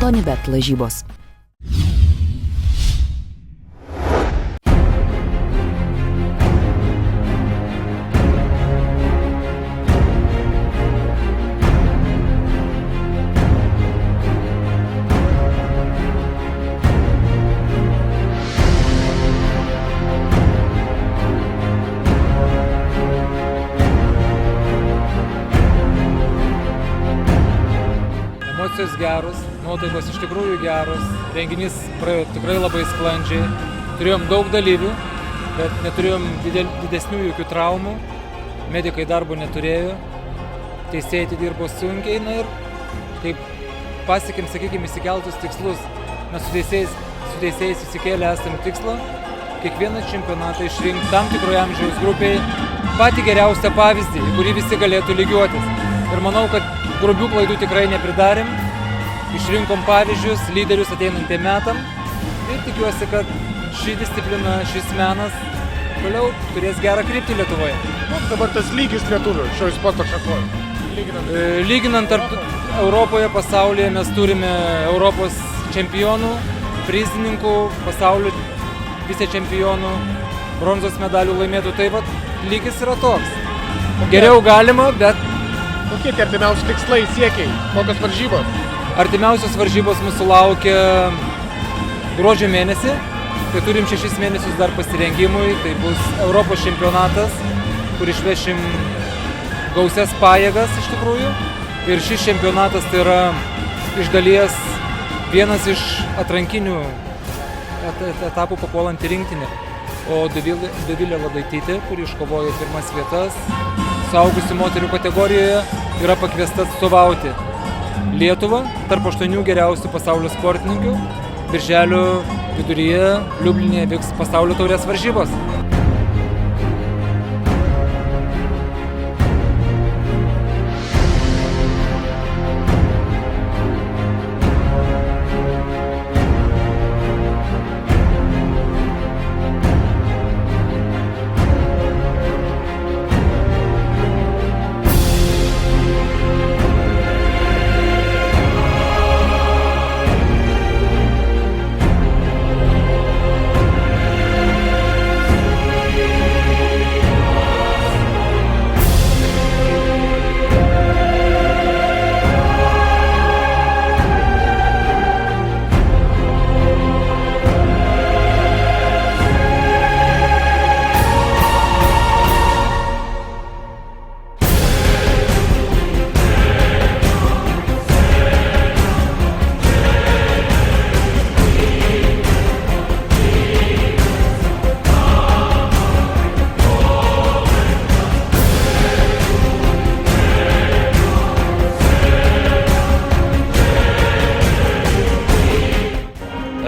Tonybet lažybos. Emocijos geros, nuotaikos iš tikrųjų geros, renginys praėjo tikrai labai sklandžiai, turėjom daug dalyvių, bet neturėjom didesnių jokių traumų, medikai darbo neturėjo, teisėjai dirbo sunkiai, na ir kaip pasiekėm, sakykime, įsikeltus tikslus, mes su teisėjais įsikėlę esame tikslą, kiekvieną čempionatą išrinkti tam tikroje amžiaus grupėje patį geriausią pavyzdį, į kurį visi galėtų lygiuotis. Ir manau, kad grubių klaidų tikrai nepridarėm, išrinkom pavyzdžius, lyderius ateinantiem metam ir tikiuosi, kad ši disciplina, šis menas toliau turės gerą kryptį Lietuvoje. Dabar tas lygis lietuvių šioje sporto šakoje. Lyginant tarp Europoje, pasaulyje mes turime Europos čempionų, prizininkų, pasaulio vicečempionų, bronzos medalių laimėtų, tai vat lygis yra toks. Geriau galima, bet Kokie tie artimiausi tikslai, siekiai, kokios varžybos? artimiausios varžybos mūsų laukia gruodžio mėnesį, tai turim 6 mėnesius dar pasirengimui, tai bus Europos čempionatas, kur išvešim gausias pajėgas iš tikrųjų. Ir šis čempionatas tai yra iš dalies vienas iš atrankinių etapų papuolant į rinktinę. O Dovilė Ladaitytė, kuri iškovojo pirmas vietas suaugusių moterių kategorijoje, yra pakviesta atstovauti Lietuvą tarp 8 geriausių pasaulio sportininkių. Birželio viduryje Liubline vyks pasaulio taurės varžybos.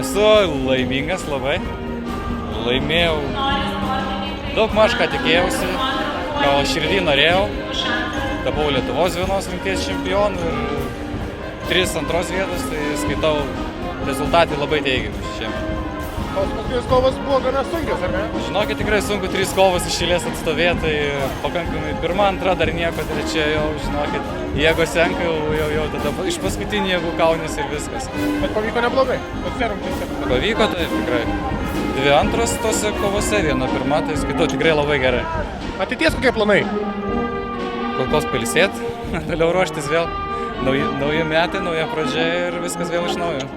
Esu laimingas labai, laimėjau daug maž ką tikėjausi, gal širdį norėjau, tapau Lietuvos vienos rungties čempionu ir 3 antros vietos, tai skaitau rezultatai labai teigiami šiemet. Tos paskutės kovos buvo gana sunkios, ar ne? Žinokit, tikrai sunku 3 kovas iš eilės atstovėti, tai pakankamai pirma, antra dar nieko, trečia jau, žinokit, jėgos senka, jau tada iš paskutinių jėgų kaunės ir viskas. Bet pavyko neblogai, Pavyko, taip, tikrai. 2 antros tose kovose, 1 pirma, tai skaitau tikrai labai gerai. Ateities kokie planai? Kol kas pailsėt, toliau ruoštis vėl. Nauji metai, nauja pradžia ir viskas vėl iš naujo.